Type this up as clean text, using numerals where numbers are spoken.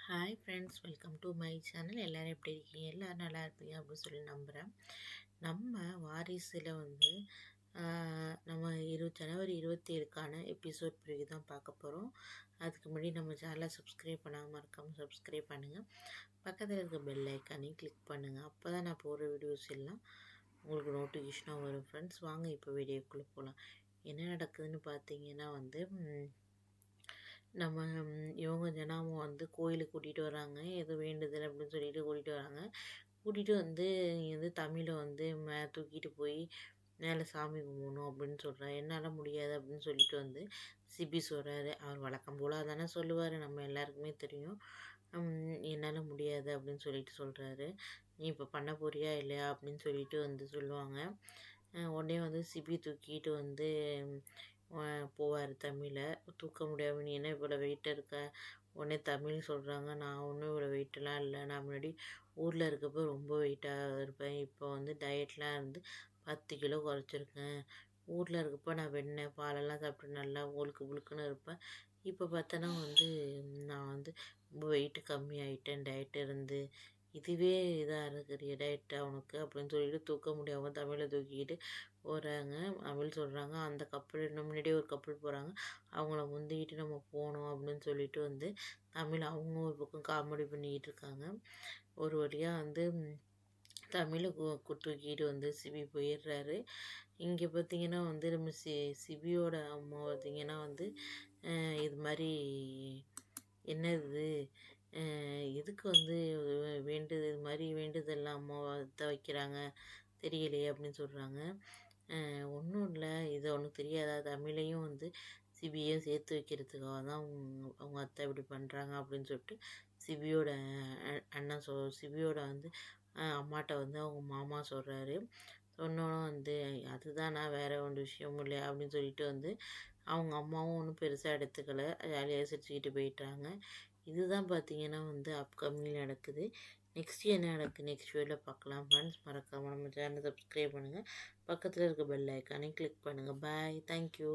Hi friends, welcome to my channel. எல்லோரும் எப்படி இருக்கீங்க? எல்லோரும் நல்லா இருப்பீங்க அப்படின்னு சொல்லி நம்புகிறேன். நம்ம வாரிசில் வந்து நம்ம ஜனவரி 27க்கான எபிசோட் பிறகு தான் பார்க்க போகிறோம். அதுக்கு முன்னாடி நம்ம சேனலை சப்ஸ்கிரைப் பண்ணாமல் மறக்காமல் சப்ஸ்கிரைப் பண்ணுங்கள். பக்கத்தில் இருக்க பெல் ஐக்கானையும் கிளிக் பண்ணுங்கள். அப்போ தான் நான் போடுற வீடியோஸ் எல்லாம் உங்களுக்கு நோட்டிஃபிகேஷனாக வரும். ஃப்ரெண்ட்ஸ், வாங்க இப்போ வீடியோக்குள்ளே போகலாம். என்ன நடக்குதுன்னு பார்த்தீங்கன்னா வந்து நம்ம இவங்க ஜனாவும் வந்து கோயிலுக்கு கூட்டிகிட்டு வராங்க. ஏதோ வேண்டுதல் அப்படின்னு சொல்லிட்டு கூட்டிகிட்டு வராங்க. கூட்டிகிட்டு வந்து நீ வந்து தமிழை வந்து தூக்கிட்டு போய் மேலே சாமி கும்பிடணும் அப்படின்னு சொல்கிறாரு. என்னால் முடியாது அப்படின்னு சொல்லிட்டு வந்து சிபி சொல்கிறாரு. அவர் வழக்கம் போல் தானே சொல்லுவார், நம்ம எல்லாருக்குமே தெரியும். என்னால் முடியாது அப்படின்னு சொல்லிட்டு சொல்கிறாரு. நீ இப்போ பண்ண போறியா இல்லையா அப்படின்னு சொல்லிட்டு வந்து சொல்லுவாங்க. உடனே வந்து சிபி தூக்கிட்டு வந்து போவார் தமிழை. தூக்க முடியாமல் நீ என்ன இவ்வளோ வெயிட் இருக்க? உடனே தமிழ் சொல்கிறாங்க, நான் ஒன்றும் இவ்வளோ வெயிட்டெலாம் இல்லை. நான் முன்னாடி ஊரில் இருக்கப்போ ரொம்ப வெயிட்டாக இருப்பேன். இப்போ வந்து டயட்லாம் இருந்து 10 கிலோ குறைச்சிருக்கேன். ஊரில் இருக்கப்போ நான் வெண்ணெய் பாலெல்லாம் சாப்பிட்டு நல்லா ஒழுக்கு புழுக்குன்னு இருப்பேன். இப்போ பார்த்தோன்னா வந்து நான் வந்து ரொம்ப வெயிட்டு கம்மி ஆகிட்டேன் டயட் இருந்து. இதுவே இதாக இருக்குது டயட் அவனுக்கு அப்படின்னு சொல்லிட்டு தூக்க முடியாமல் தமிழை தூக்கிக்கிட்டு போகிறாங்க. தமிழ் சொல்கிறாங்க, அந்த கப்பல் இன்னும் முன்னாடியே ஒரு கப்பல் போகிறாங்க, அவங்கள முந்திக்கிட்டு நம்ம போகணும் அப்படின்னு சொல்லிட்டு வந்து தமிழ் அவங்க ஒரு பக்கம் காமெடி பண்ணிக்கிட்டு இருக்காங்க. ஒரு வழியாக வந்து தமிழை தூக்கிட்டு வந்து சிபி போயிடுறாரு. இங்கே பார்த்திங்கன்னா வந்து நம்ம சிபியோட அம்மா பார்த்திங்கன்னா வந்து இது மாதிரி என்னது எதுக்கு வந்து இது மாதிரி வேண்டுதல்லாம் அம்மாவை வைக்கிறாங்க தெரியலையே அப்படின்னு சொல்கிறாங்க. ஒன்றும் இல்லை, இது ஒன்றும் தெரியாதா? தமிழையும் வந்து சிபியையும் சேர்த்து வைக்கிறதுக்காக தான் அவங்க அத்தை இப்படி பண்ணுறாங்க அப்படின்னு சொல்லிட்டு சிபியோட அண்ணன் சிபியோட வந்து அம்மாட்ட வந்து அவங்க மாமா சொல்கிறாரு. சொன்னோன்னு வந்து அதுதான் நான் வேறு ஒன்று விஷயமும் இல்லை அப்படின்னு சொல்லிட்டு வந்து அவங்க அம்மாவும் ஒன்றும் பெருசாக எடுத்துக்கலை, ஜாலியாக சிரிச்சுக்கிட்டு போயிட்டாங்க. இதுதான் பார்த்தீங்கன்னா வந்து அப்கமிங்கில் நடக்குது. நெக்ஸ்ட் என்ன நடக்குது நெக்ஸ்ட் வீடியோவில் பார்க்கலாம். ஃப்ரெண்ட்ஸ், மறக்காமல் நம்ம சேனலை சப்ஸ்கிரைப் பண்ணுங்கள். பக்கத்தில் இருக்க பெல் ஐக்கானை கிளிக் பண்ணுங்கள். பாய், தேங்க்யூ.